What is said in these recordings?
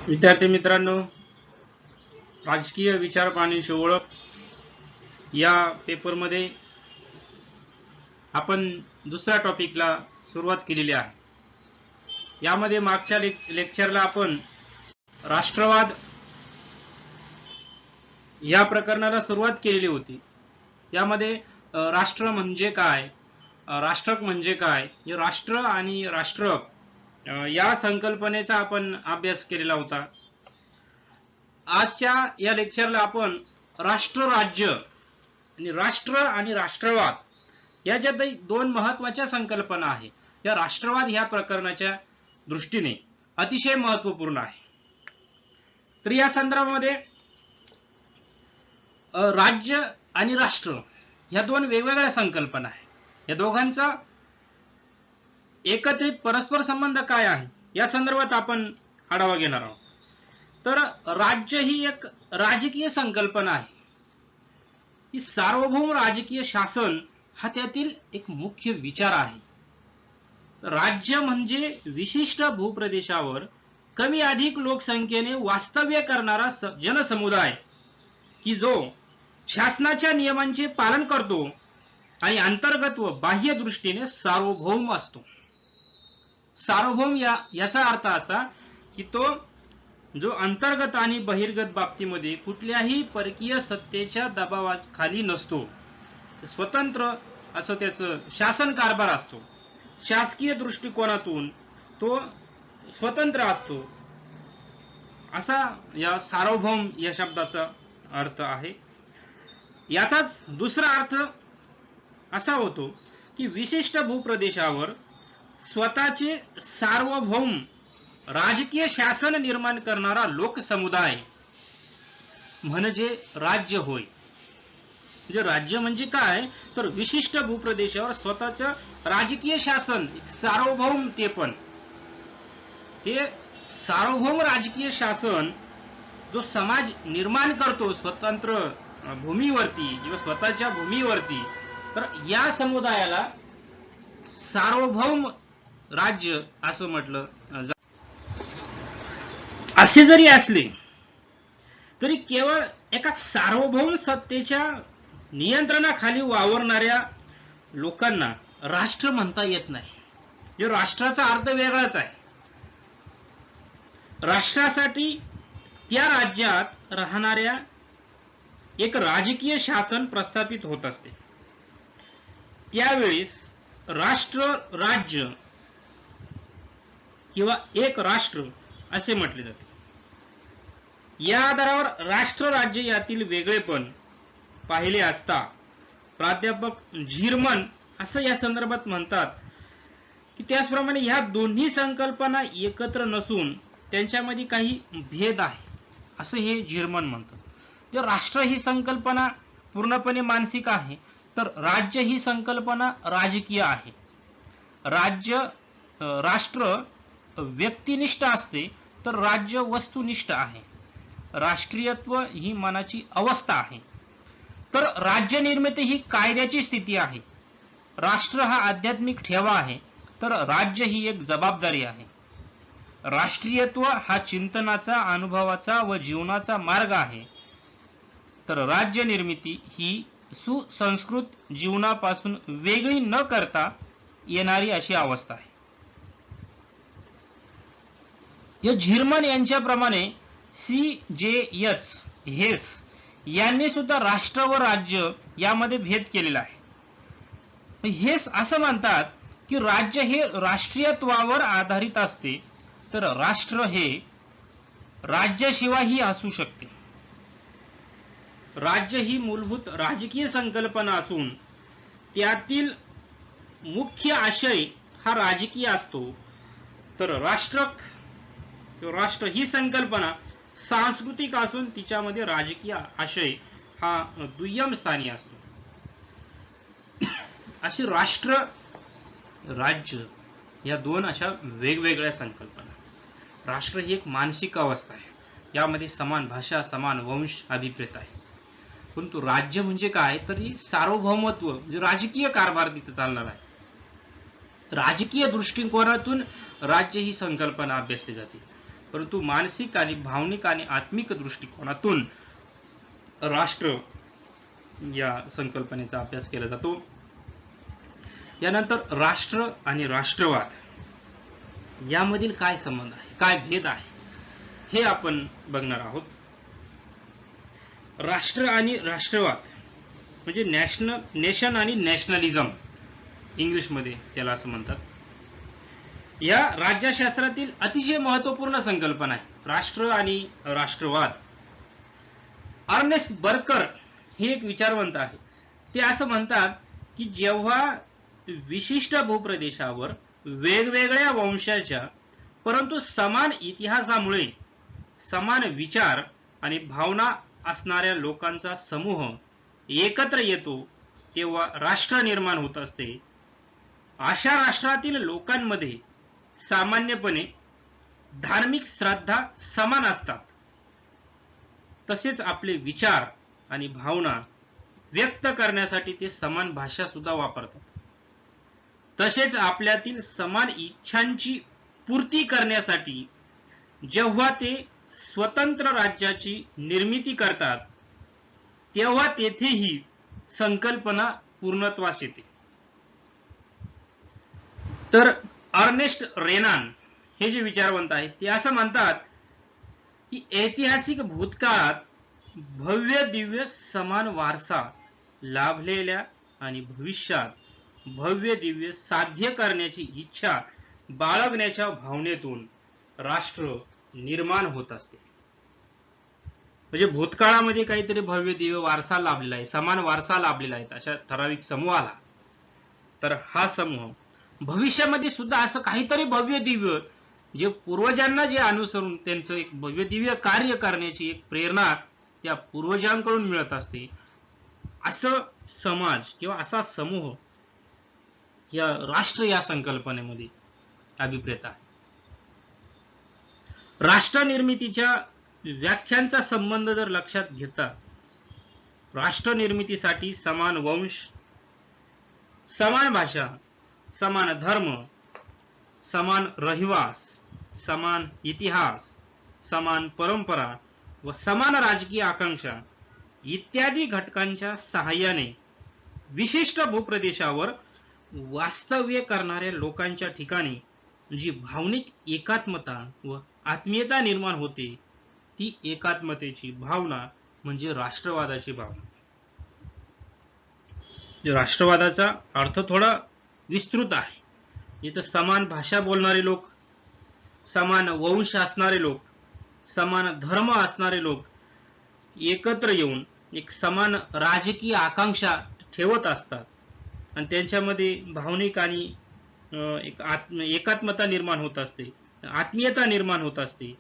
विद्यार्थी मित्रांनो, राजकीय विचारप्रणालीची ओळख या पेपरमध्ये आपण दुसऱ्या टॉपिकला सुरुवात केलेली आहे. यामध्ये मागच्या लेक्चरला आपण राष्ट्रवाद या प्रकरणाला सुरुवात केलेली होती. यामध्ये राष्ट्र म्हणजे काय, राष्ट्रक म्हणजे काय, हे राष्ट्र आणि राष्ट्रक या संकल्पनेचा आपण अभ्यास केलेला होता. आजच्या या लेक्चरला आपण राष्ट्र राज्य आणि राष्ट्र आणि राष्ट्रवाद याच्यात दोन महत्वाच्या संकल्पना आहे. या राष्ट्रवाद ह्या प्रकरणाच्या दृष्टीने अतिशय महत्वपूर्ण आहे. तर या संदर्भामध्ये राज्य आणि राष्ट्र ह्या दोन वेगवेगळ्या संकल्पना आहेत. या दोघांचा एकत्रित परस्पर संबंध काय आहे या संदर्भात आपण आढावा घेणार आहोत. तर राज्य ही एक राजकीय संकल्पना आहे. ही सार्वभौम राजकीय शासन हा त्यातील एक मुख्य विचार आहे. राज्य म्हणजे विशिष्ट भूप्रदेशावर कमी अधिक लोकसंख्येने वास्तव्य करणारा जनसमुदाय की जो शासनाच्या नियमांचे पालन करतो आणि अंतर्गत व बाह्य दृष्टीने सार्वभौम असतो. सार्वभौम याचा अर्थ असा की तो जो अंतर्गत आणि बहिर्गत बाबतीमध्ये कुठल्याही परकीय सत्तेच्या दबावाखाली नसतो. स्वतंत्र असं त्याचं शासन कारभार असतो. शासकीय दृष्टिकोनातून तो स्वतंत्र असतो. असा या सार्वभौम या शब्दाचा अर्थ आहे. याचाच दुसरा अर्थ असा होतो की विशिष्ट भूप्रदेशावर स्वतःचे सार्वभौम राजकीय शासन निर्माण करणारा लोकसमुदाय म्हणजे राज्य होय. म्हणजे राज्य म्हणजे काय, तर विशिष्ट भूप्रदेशावर स्वतःचं राजकीय शासन सार्वभौम, ते सार्वभौम राजकीय शासन जो समाज निर्माण करतो स्वतंत्र भूमीवरती किंवा स्वतःच्या भूमीवरती, तर या समुदायाला सार्वभौम राज्य असं म्हटलं जातं. असे जरी असले तरी केवळ एका सार्वभौम सत्तेच्या नियंत्रणाखाली वावरणाऱ्या लोकांना राष्ट्र म्हणता येत नाही. राष्ट्राचा अर्थ वेगळाच आहे. राष्ट्रासाठी त्या राज्यात राहणाऱ्या एक राजकीय शासन प्रस्थापित होत असते. त्यावेळेस राष्ट्र राज्य किंवा एक राष्ट्र असे म्हटले जाते. या आधारावर राष्ट्र राज्य यातील वेगळेपण पाहिले असता प्राध्यापक झिरमन असं या संदर्भात म्हणतात की त्याचप्रमाणे ह्या दोन्ही संकल्पना एकत्र नसून त्यांच्यामध्ये काही भेद आहे असं हे झिरमन म्हणतात. जर राष्ट्र ही संकल्पना पूर्णपणे मानसिक आहे तर राज्य ही संकल्पना राजकीय आहे. राष्ट्र व्यक्तिनिष्ठ असते तर राज्य वस्तुनिष्ठ आहे. राष्ट्रीयत्व ही मनाची अवस्था आहे तर राज्य निर्मिती ही कायद्याची स्थिती आहे. राष्ट्र हा आध्यात्मिक ठेवा आहे तर राज्य ही एक जबाबदारी आहे. राष्ट्रीयत्व हा चिंतनाचा, अनुभवाचा व जीवनाचा मार्ग आहे तर राज्य निर्मिती ही सुसंस्कृत जीवनापासून वेगळी न करता येणारी अशी अवस्था आहे. या झिरमन यांच्याप्रमाणे CJH हेस यांनी सुद्धा राष्ट्र व राज्य यामध्ये भेद केलेला आहे. हेस असं म्हणतात की राज्य हे राष्ट्रीयत्वावर आधारित असते तर राष्ट्र हे राज्याशिवायही असू शकते. राज्य ही मूलभूत राजकीय संकल्पना असून त्यातील मुख्य आशय हा राजकीय असतो तर राष्ट्र ही संकल्पना सांस्कृतिक असून तिच्यामध्ये राजकीय आशय हा दुय्यम स्थानी असतो. अशी राष्ट्र राज्य या दोन अशा वेगवेगळ्या संकल्पना. राष्ट्र ही एक मानसिक अवस्था आहे. यामध्ये समान भाषा, समान वंश अभिप्रेत आहे. परंतु राज्य म्हणजे काय, तर ही सार्वभौमत्व म्हणजे राजकीय कारभार तिथे चालणार आहे. राजकीय दृष्टिकोनातून राज्य ही संकल्पना अभ्यासली जाते. परंतु मानसिक आणि भावनिक आणि आत्मिक दृष्टिकोनातून राष्ट्र या संकल्पनेचा अभ्यास केला जातो. यानंतर राष्ट्र आणि राष्ट्रवाद यामधील काय संबंध आहे, काय भेद आहे, हे आपण बघणार आहोत. राष्ट्र आणि राष्ट्रवाद म्हणजे नेशन आणि नॅशनलिझम इंग्लिशमध्ये त्याला असं म्हणतात. या राज्यशास्त्रातील अतिशय महत्वपूर्ण संकल्पना आहे राष्ट्र आणि राष्ट्रवाद. अर्नेस्ट बर्कर हे एक विचारवंत आहे. ते असं म्हणतात की जेव्हा विशिष्ट भूप्रदेशावर वेगवेगळ्या वंशाच्या परंतु समान इतिहासामुळे समान विचार आणि भावना असणाऱ्या लोकांचा समूह एकत्र येतो तेव्हा राष्ट्र निर्माण होत असते. अशा राष्ट्रातील लोकांमध्ये सामान्यपणे धार्मिक श्रद्धा समान असतात. तसेच आपले विचार आणि भावना व्यक्त करण्यासाठी ते समान भाषा सुद्धा वापरतात. तसेच आपल्यातील समान इच्छांची पूर्ती करण्यासाठी जेव्हा ते स्वतंत्र राज्याची निर्मिती करतात तेव्हा तेथेही संकल्पना पूर्णत्वास येते. तर अर्नेस्ट रेनान हे जे विचारवंत आहेत ते असं म्हणतात की ऐतिहासिक भूतकाळात भव्य दिव्य समान वारसा लाभलेल्या आणि भविष्यात भव्य दिव्य साध्य करण्याची इच्छा बाळगण्याच्या भावनेतून राष्ट्र निर्माण होत असते. म्हणजे भूतकाळामध्ये काहीतरी भव्य दिव्य वारसा लाभलेला आहे, समान वारसा लाभलेला आहे अशा ठराविक समूहाला, तर हा समूह भविष्यामध्ये सुद्धा असं काहीतरी भव्य दिव्य जे पूर्वजांना जे अनुसरून त्यांचं एक भव्य दिव्य कार्य करण्याची एक प्रेरणा त्या पूर्वजांकडून मिळत असते. असं समाज किंवा असा समूह या राष्ट्र या संकल्पनेमध्ये अभिप्रेत आहे. राष्ट्र निर्मितीच्या व्याख्यांचा संबंध जर लक्षात घेता, राष्ट्र निर्मितीसाठी समान वंश, समान भाषा, समान धर्म, समान रहिवास, समान इतिहास, समान परंपरा व समान राजकीय आकांक्षा इत्यादी घटकांच्या सहाय्याने विशिष्ट भूप्रदेशावर वास्तव्य करणाऱ्या लोकांच्या ठिकाणी जी भावनिक एकात्मता व आत्मीयता निर्माण होते ती एकात्मतेची भावना म्हणजे राष्ट्रवादाची भावना. राष्ट्रवादाचा अर्थ थोडा विस्तृत आहे. इथं समान भाषा बोलणारे लोक, समान वंश असणारे लोक, समान धर्म असणारे लोक एकत्र येऊन एक समान राजकीय आकांक्षा ठेवत असतात आणि त्यांच्यामध्ये भावनिक आणि एकात्मता निर्माण होत असते, आत्मीयता निर्माण होत असते.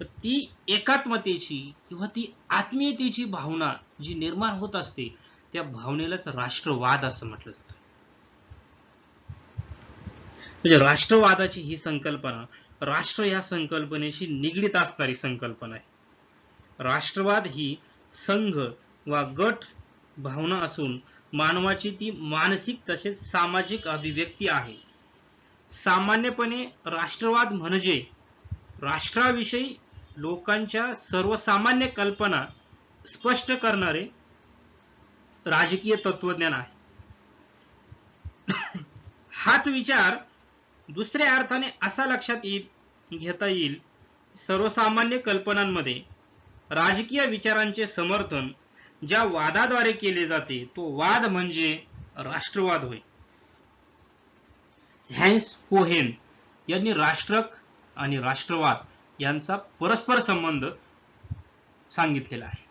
ती एकात्मतेची किंवा ती आत्मीयतेची भावना जी निर्माण होत असते त्या भावनेलाच राष्ट्रवाद असं म्हटलं जातं. म्हणजे राष्ट्रवादाची ही संकल्पना राष्ट्र या संकल्पनेशी निगडीत असणारी संकल्पना आहे. राष्ट्रवाद ही संघ वा गट भावना असून मानवाची ती मानसिक तसेच सामाजिक अभिव्यक्ती आहे. सामान्यपणे राष्ट्रवाद म्हणजे राष्ट्राविषयी लोकांच्या सर्वसामान्य कल्पना स्पष्ट करणारे राजकीय तत्वज्ञान आहे. हाच विचार दुसऱ्या अर्थाने असा लक्षात घेता येईल, सर्वसामान्य कल्पनांमध्ये राजकीय विचारांचे समर्थन ज्या वादाद्वारे केले जाते तो वाद म्हणजे राष्ट्रवाद होय. हॅन्स कोहेन यांनी राष्ट्रक आणि राष्ट्रवाद यांचा परस्पर संबंध सांगितलेला आहे.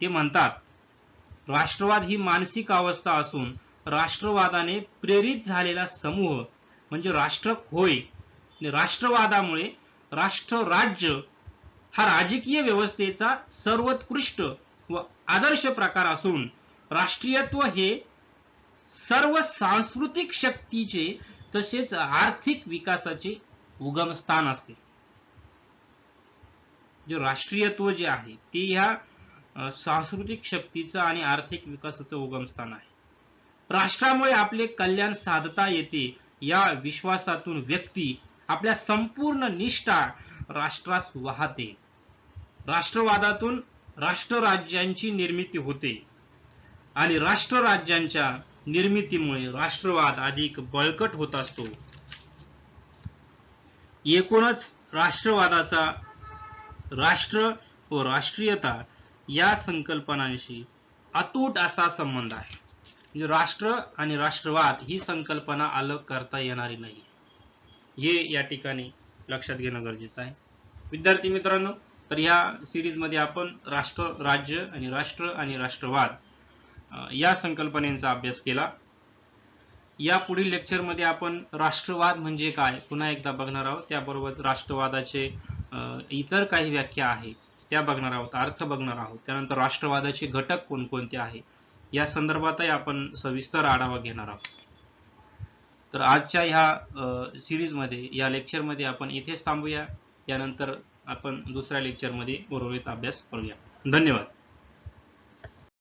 ते म्हणतात राष्ट्रवाद ही मानसिक अवस्था असून राष्ट्रवादाने प्रेरित झालेला समूह म्हणजे राष्ट्रक होय. राष्ट्रवादामुळे राष्ट्र राज्य हा राजकीय व्यवस्थेचा सर्वोत्कृष्ट व आदर्श प्रकार असून राष्ट्रीयत्व हे सर्व सांस्कृतिक शक्तीचे तसेच आर्थिक विकासाचे उगमस्थान असते. जे राष्ट्रीयत्व जे आहे ते ह्या सांस्कृतिक शक्तीचं आणि आर्थिक विकासाचं उगमस्थान आहे. राष्ट्रामुळे आपले कल्याण साधता येते या विश्वासातून व्यक्ती आपल्या संपूर्ण निष्ठा राष्ट्रास वाहते. राष्ट्रवादातून राष्ट्रराज्यांची निर्मिती होते आणि राष्ट्रराज्यांच्या निर्मितीमुळे राष्ट्रवाद अधिक बळकट होत असतो. एकूणच राष्ट्रवादाचा राष्ट्र व राष्ट्रीयता या संकल्पनांशी अतूट असा संबंध आहे. म्हणजे राष्ट्र आणि राष्ट्रवाद ही संकल्पना अलग करता येणारी नाही, हे या ठिकाणी लक्षात घेणं गरजेचं आहे. विद्यार्थी मित्रांनो, तर ह्या सिरीज मध्ये आपण राष्ट्र, राज्य आणि राष्ट्रवाद या संकल्पनेचा अभ्यास केला. या पुढील लेक्चर मध्ये आपण राष्ट्रवाद म्हणजे काय पुन्हा एकदा बघणार आहोत. त्याबरोबर राष्ट्रवादाचे इतर काही व्याख्या आहेत त्या बघणार आहोत, अर्थ बघणार आहोत. त्यानंतर राष्ट्रवादाचे घटक कोणकोणते आहेत या संदर्भातही आपण सविस्तर आढावा घेणार आहोत. तर आजच्या ह्या सिरीज मध्ये, या लेक्चर मध्ये आपण इथेच थांबूया. यानंतर आपण दुसऱ्या लेक्चर मध्ये उर्वरित अभ्यास करूया. धन्यवाद.